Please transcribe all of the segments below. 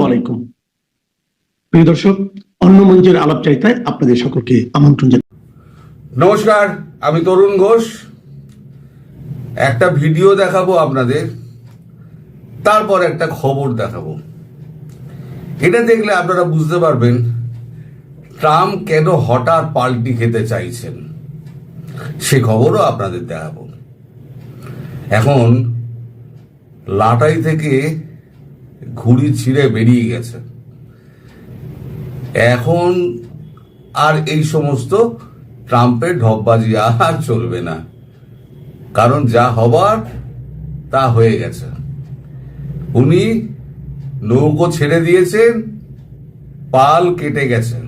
আলাইকুম প্রিয় দর্শক, অন্য মঞ্চের আলাপচারিতায় আপনাদের সকলকে আমন্ত্রণ জানাই। নমস্কার, আমি তরুণ ঘোষ। একটা ভিডিও দেখাবো আপনাদের, তারপর একটা খবর দেখাবো। এটা দেখলে আপনারা বুঝতে পারবেন ট্রাম্প কেন হঠাৎ পাল্টি খেতে চাইছেন, সে খবরও আপনাদের দেখাবো। এখন লাটাই থেকে ঘুড়ি ছিঁড়ে বেরিয়ে গেছে। এখন আর এই সমস্ত ট্রাম্পের ঢপবাজি আর চলবে না, কারণ যা হবার তা হয়ে গেছে। উনি নৌকো ছেড়ে দিয়েছেন, পাল কেটে গেছে,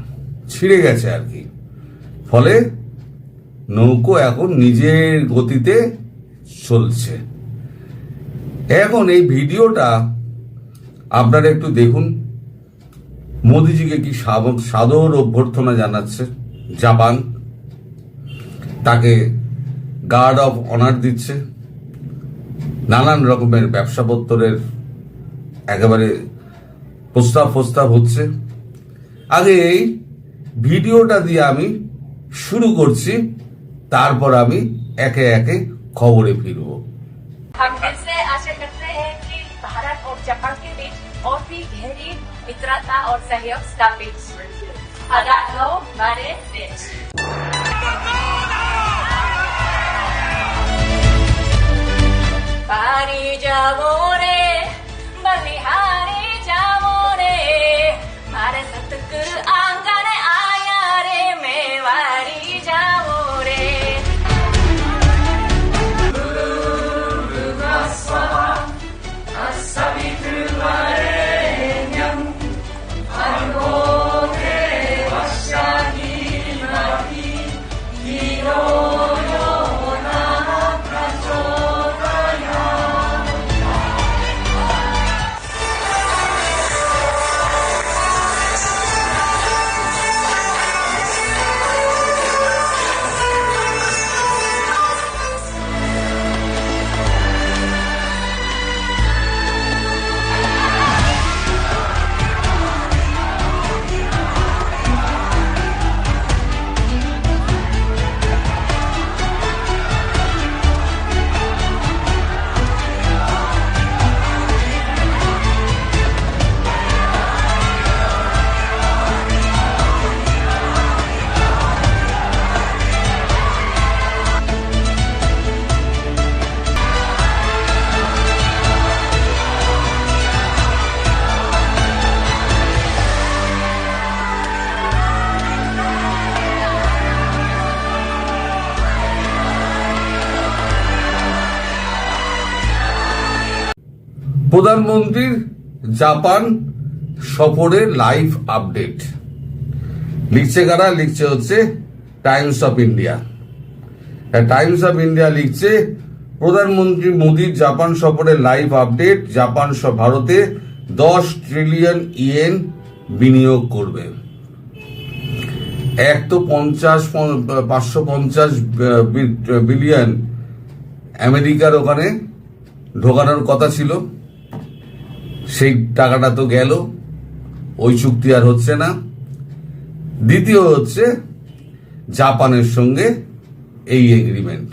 ছিঁড়ে গেছে আর কি। ফলে নৌকো এখন নিজের গতিতে চলছে। এখন এই ভিডিওটা আপনারা একটু দেখুন। মোদিজিকে কি সাদর অভ্যর্থনা জানাচ্ছে জাপান, তাকে গার্ড অফ অনার দিচ্ছে, নানান রকমের ব্যবসাপত্রের একেবারে প্রস্তাব হচ্ছে। আগে এই ভিডিওটা দিয়ে আমি শুরু করছি, তারপর আমি একে একে খবরে ফিরব। हम दिल से आशा करते हैं कि भारत और जापान के बीच और भी गहरी मित्रता और सहयोग स्थापित आगाह हो हमारे देश। पारी जावो रे बलिहारी जावो रे मारे सतगुरु आंगन आया रे मेवारी जावो रे। প্রধানমন্ত্রীর জাপান সফরের লাইভ আপডেট লিখছে কারা? লিখছে হচ্ছে Times of India. Times of India লিখছে প্রধানমন্ত্রী মোদীর জাপান সফরের লাইভ আপডেট। জাপান ভারতে 10 ট্রিলিয়ন ইয়েন বিনিয়োগ করবে। এক তো 550 বিলিয়ন আমেরিকার ওখানে ঢোকানোর কথা ছিল, সেই টাকাটা তো গেল, ওই চুক্তি আর হচ্ছে না। দ্বিতীয় হচ্ছে জাপানের সঙ্গে এই এগ্রিমেন্ট।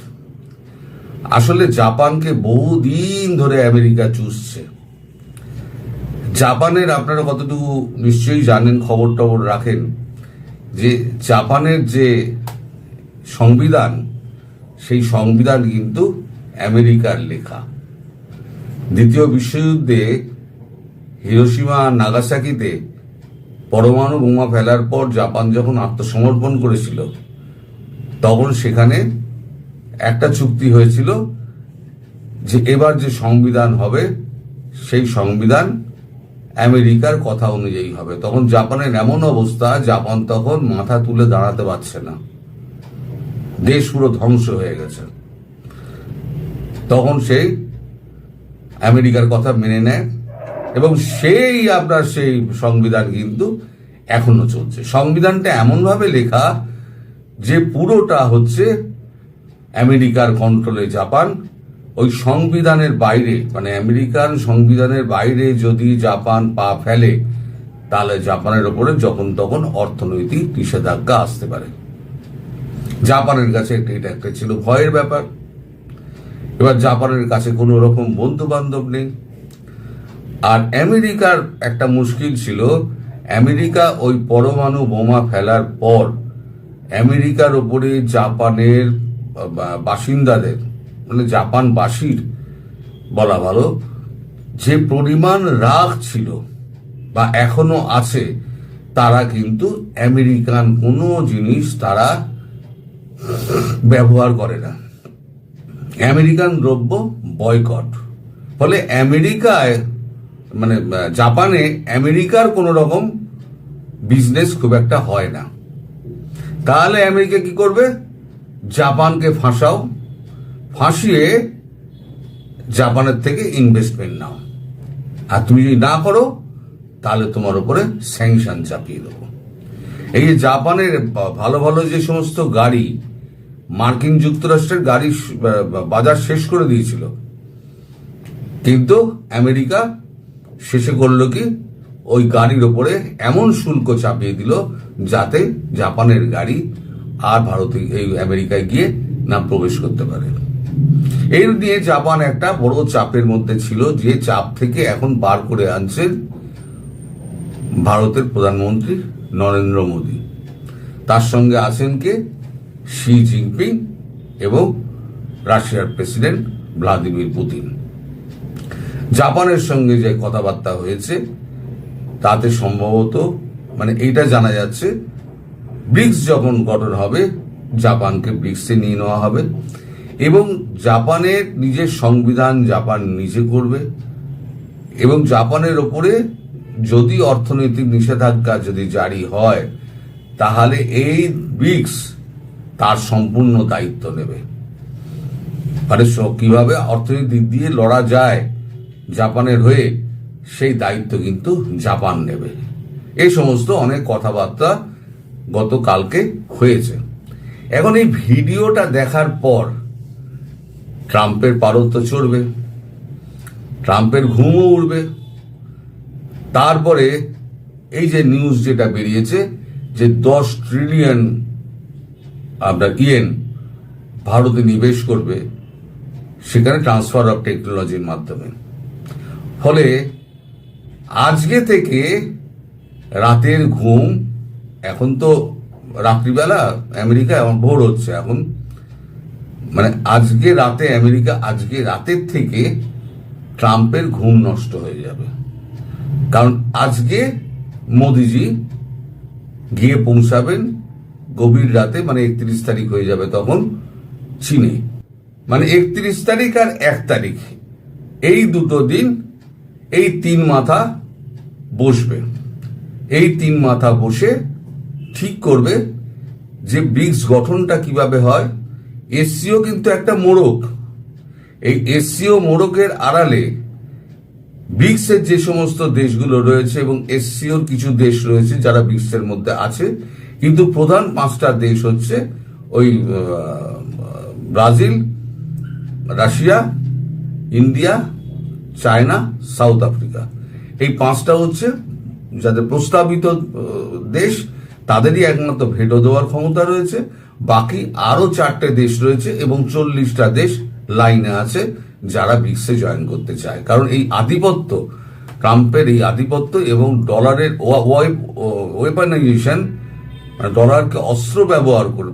আসলে জাপানকে বহুদিন ধরে আমেরিকা চুষছে। জাপানের আপনারা কতটুকু নিশ্চয়ই জানেন, খবর টবর রাখেন, যে জাপানের যে সংবিধান, সেই সংবিধান কিন্তু আমেরিকার লেখা। দ্বিতীয় বিশ্বযুদ্ধে হিরোশিমা নাগাসাকিতে পরমাণু বোমা ফেলার পর জাপান যখন আত্মসমর্পণ করেছিল, তখন সেখানে একটা চুক্তি হয়েছিল যে এবার যে সংবিধান হবে সেই সংবিধান আমেরিকার কথা অনুযায়ী হবে। তখন জাপানের এমন অবস্থা, জাপান তখন মাথা তুলে দাঁড়াতে পারছে না, দেশ পুরো ধ্বংস হয়ে গেছে। তখন সেই আমেরিকার কথা মেনে নেয় এবং সেই সংবিধান কিন্তু এখনো চলছে। সংবিধানটা এমনভাবে লেখা যে পুরোটা হচ্ছে আমেরিকার কন্ট্রোলে জাপান, ওই সংবিধানের বাইরে, মানে আমেরিকান সংবিধানের বাইরে যদি জাপান পা ফেলে, তাহলে জাপানের ওপরে যখন তখন অর্থনৈতিক নিষেধাজ্ঞা আসতে পারে। জাপানের কাছে এটা একটা ছিল ভয়ের ব্যাপার। এবার জাপানের কাছে কোনো রকম বন্ধু বান্ধব নেই। আর আমেরিকার একটা মুশকিল ছিল, আমেরিকা ওই পরমাণু বোমা ফেলার পর আমেরিকার ওপরে জাপানের বাসিন্দাদের, মানে জাপানবাসীর বলা ভালো, যে পরিমাণ রাগ ছিল বা এখনো আছে, তারা কিন্তু আমেরিকান কোনো জিনিস তারা ব্যবহার করে না, আমেরিকান দ্রব্য বয়কট। ফলে আমেরিকায়, মানে জাপানে আমেরিকার কোনো রকম বিজনেস খুব একটা হয় না। তাহলে আমেরিকা কি করবে? জাপানকে ফাঁসাও, ফাঁসিয়ে জাপানের থেকে ইনভেস্টমেন্ট নাও, আর তুমি যদি না করো তাহলে তোমার উপরে স্যাংশন চাপিয়ে দেবো। এই যে জাপানের ভালো ভালো যে সমস্ত গাড়ি মার্কিন যুক্তরাষ্ট্রের গাড়ি বাজার শেষ করে দিয়েছিল, কিন্তু আমেরিকা শেষে করলো কি, ওই গাড়ির ওপরে এমন শুল্ক চাপিয়ে দিল যাতে জাপানের গাড়ি আর ভারতে, এই আমেরিকায় গিয়ে না প্রবেশ করতে পারে। এর নিয়ে জাপান একটা বড় চাপের মধ্যে ছিল, যে চাপ থেকে এখন বার করে আনছেন ভারতের প্রধানমন্ত্রী নরেন্দ্র মোদী। তার সঙ্গে আছেন কে? শি জিনপিং এবং রাশিয়ার প্রেসিডেন্ট ভ্লাদিমির পুতিন। জাপানের সঙ্গে যে কথাবার্তা হয়েছে তাতে সম্ভবত, মানে এইটা জানা যাচ্ছে, ব্রিক্স যখন গঠন হবে জাপানকে ব্রিক্সে নিয়ে নেওয়া হবে এবং জাপানের নিজের সংবিধান জাপান নিজে করবে এবং জাপানের ওপরে যদি অর্থনৈতিক নিষেধাজ্ঞা যদি জারি হয় তাহলে এই ব্রিক্স তার সম্পূর্ণ দায়িত্ব নেবে। মানে কিভাবে অর্থনৈতিক দিক দিয়ে লড়া যায় জাপানের হয়ে, সেই দায়িত্ব কিন্তু জাপান নেবে। এই সমস্ত অনেক কথাবার্তা গতকালকে হয়েছে। এখন এই ভিডিওটা দেখার পর ট্রাম্পের পারদ তো চড়বে, ট্রাম্পের ঘুমও উড়বে। তারপরে এই যে নিউজ যেটা বেরিয়েছে যে 10 ট্রিলিয়ন আপনার ইয়েন ভারতে নিবেশ করবে, সেখানে ট্রান্সফার অফ টেকনোলজির মাধ্যমে। ফলে আজকে থেকে রাতের ঘুম, এখন তো রাত্রিবেলা আমেরিকা, এখন ভোর হচ্ছে এখন, মানে আজকে রাতে আমেরিকা, আজকে রাতের থেকে ট্রাম্পের ঘুম নষ্ট হয়ে যাবে। কারণ আজকে মোদিজি গিয়ে পৌঁছাবেন গভীর রাতে, মানে 31 তারিখ হয়ে যাবে তখন চীনে। মানে 31 তারিখ আর 1 তারিখ, এই দুটো দিন এই 3 মাথা বসবে। এই 3 মাথা বসে ঠিক করবে যে ব্রিক্স গঠনটা কিভাবে হয়। এসসিও কিন্তু একটা মোড়ক, এই এসসিও মোড়কের আড়ালে ব্রিক্সের যে সমস্ত দেশগুলো রয়েছে এবং এসসিওর কিছু দেশ রয়েছে যারা ব্রিক্সের মধ্যে আছে, কিন্তু প্রধান 5টা দেশ হচ্ছে ওই Brazil, Russia, India, China, south Africa. এই 5টা হচ্ছে যাদের প্রস্তাবিত দেশ, তাদেরই একমাত্র ভেটো দেওয়ার ক্ষমতা রয়েছে। বাকি আরো 4টে দেশ রয়েছে এবং 40টা দেশ লাইনে আছে যারা ব্রিক্সে জয়েন করতে চায়। কারণ এই আধিপত্য, ট্রাম্পের এই আধিপত্য এবং ডলারের ওয়েপনাইজেশন, ডলারকে অস্ত্র ব্যবহার করে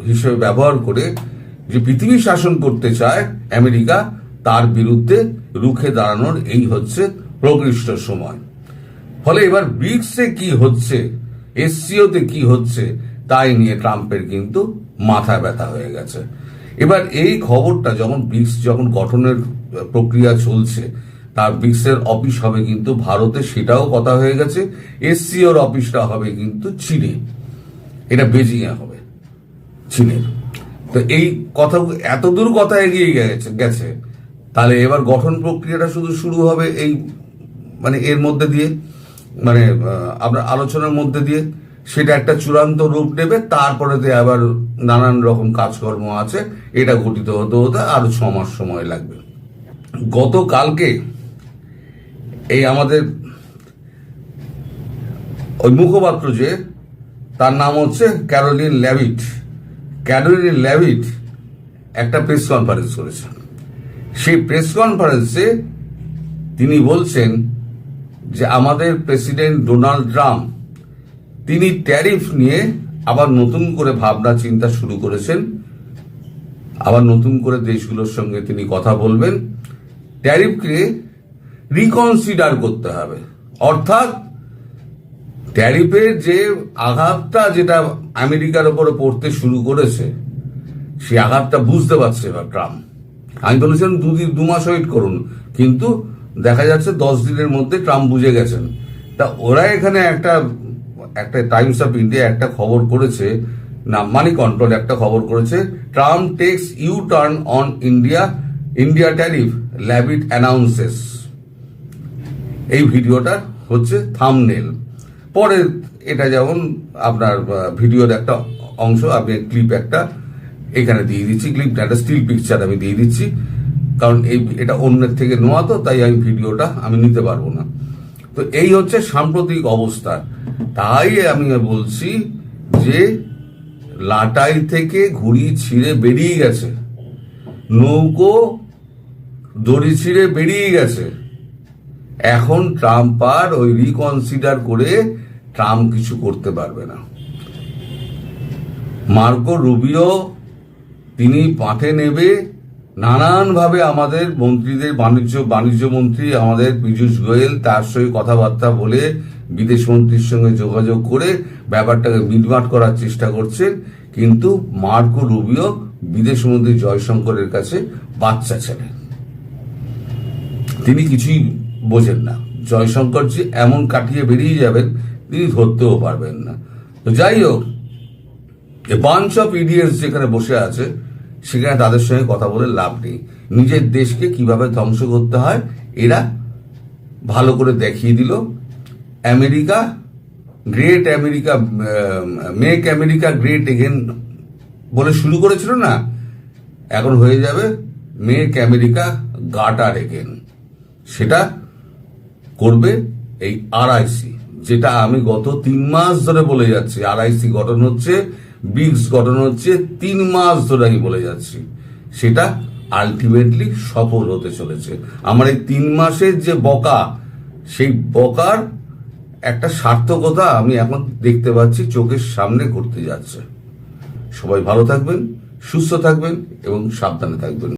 হিসেবে ব্যবহার করে যে পৃথিবী শাসন করতে চায় আমেরিকা, তার বিরুদ্ধে রুখে দাঁড়ানোর এই হচ্ছে প্রকৃষ্ট সময়। ফলে এবার ব্রিক্সে কি হচ্ছে, এসসিওতে কি হচ্ছে, তাই নিয়ে ট্রাম্পের কিন্তু মাথা ব্যথা হয়ে গেছে। এবার এই খবরটা যখন ব্রিক্স যখন গঠনের প্রক্রিয়া চলছে, তার ব্রিক্সের অফিস হবে কিন্তু ভারতে, সেটাও কথা হয়ে গেছে। এসসিওর অফিসটা হবে কিন্তু চীনে, এটা বেজিং এ হবে চীনের। তো এই কথা এতদূর কথা এগিয়ে গেছে, তাহলে এবার গঠন প্রক্রিয়াটা শুধু শুরু হবে এই, মানে এর মধ্যে দিয়ে, মানে আপনার আলোচনার মধ্যে দিয়ে সেটা একটা চূড়ান্ত রূপ নেবে। তারপরে আবার নানান রকম কাজকর্ম আছে, এটা গঠিত হতে হতে আরো 6 মাস সময় লাগবে। গতকালকে এই আমাদের ওই মুখপাত্র যে, তার নাম হচ্ছে ক্যারোলিন ল্যাভিট একটা প্রেস কনফারেন্স করেছেন। সেই প্রেস কনফারেন্সে তিনি বলছেন যে আমাদের প্রেসিডেন্ট ডোনাল্ড ট্রাম্প তিনি ট্যারিফ নিয়ে আবার নতুন করে ভাবনা চিন্তা শুরু করেছেন, আবার নতুন করে দেশগুলোর সঙ্গে তিনি কথা বলবেন, ট্যারিফকে রিকনসিডার করতে হবে। অর্থাৎ ট্যারিফের যে আঘাতটা যেটা আমেরিকার উপরে পড়তে শুরু করেছে, সেই আঘাতটা বুঝতে পারছে এবার ট্রাম্প। আমি বলেছিলাম 2 মাস ওয়েট করুন, কিন্তু দেখা যাচ্ছে 10 দিনের মধ্যে ট্রাম্প বুঝে গেছেন। তা ওরা এখানে একটা টাইমস অফ ইন্ডিয়া একটা খবর করেছে, না মানি কন্ট্রোল একটা খবর করেছে, Trump takes U turn on India tariff, Leavitt announces. এই ভিডিওটা হচ্ছে থাম্বনেল। পরে এটা যেমন আপনার ভিডিওর একটা অংশ, আমি ক্লিপ একটা এখানে দিয়ে দিচ্ছি, ক্লিপটা একটা স্টিল পিকচার আমি দিয়ে দিচ্ছি, কারণ এটা অন্যের থেকে নেওয়া, তো তাই আমি ভিডিওটা আমি নিতে পারবো না। তো এই হচ্ছে সাম্প্রতিক অবস্থা। তাই আমি বলছি যে লাটাই থেকে ঘুড়ি ছিঁড়ে বেরিয়ে গেছে, নৌকো দড়ি ছিঁড়ে বেরিয়ে গেছে। এখন ট্রাম্প আর ওই রিকনসিডার করে ট্রাম্প কিছু করতে পারবে না। মার্কো রুবিও তিনি পাঠে নেবে নানানভাবে, আমাদের মন্ত্রীদের বাণিজ্য মন্ত্রী আমাদের পীযূষ গোয়েল তার সঙ্গে কথাবার্তা বলে বিদেশ মন্ত্রীর সঙ্গে যোগাযোগ করে ব্যাপারটাকে মিটমাট করার চেষ্টা করছেন। কিন্তু মার্কো রুবিও বিদেশ মন্ত্রী জয়শঙ্করের কাছে বাচ্চা ছেলে, তিনি কিছুই বোঝেন না। জয়শঙ্কর যে এমন কাটিয়ে বেরিয়ে যাবেন তিনি ধরতেও পারবেন না। তো যাই হোক, বাঞ্চ অফ ইডিয়টস যেখানে বসে আছে সেখানে তাদের সঙ্গে কথা বলে লাভ নেই। নিজের দেশকে কিভাবে ধ্বংস করতে হয় এরা ভালো করে দেখিয়ে দিল। America great, America make America great again বলে শুরু করেছিল না, এখন হয়ে যাবে মেক আমেরিকা গাটার এগেন। সেটা করবে এই আরআইসি, যেটা আমি গত 3 মাস ধরে বলে যাচ্ছি। আরআইসি গঠন হচ্ছে, ব্রিক্স গঠন হচ্ছে, 3 মাস ধরে আমি বলে যাচ্ছি। সেটা আলটিমেটলি সফল হতে চলেছে। আমার এই 3 মাসের যে বকা, সেই বকার একটা সার্থকতা আমি এখন দেখতে পাচ্ছি, চোখের সামনে ঘটতে যাচ্ছে। সবাই ভালো থাকবেন, সুস্থ থাকবেন এবং সাবধানে থাকবেন।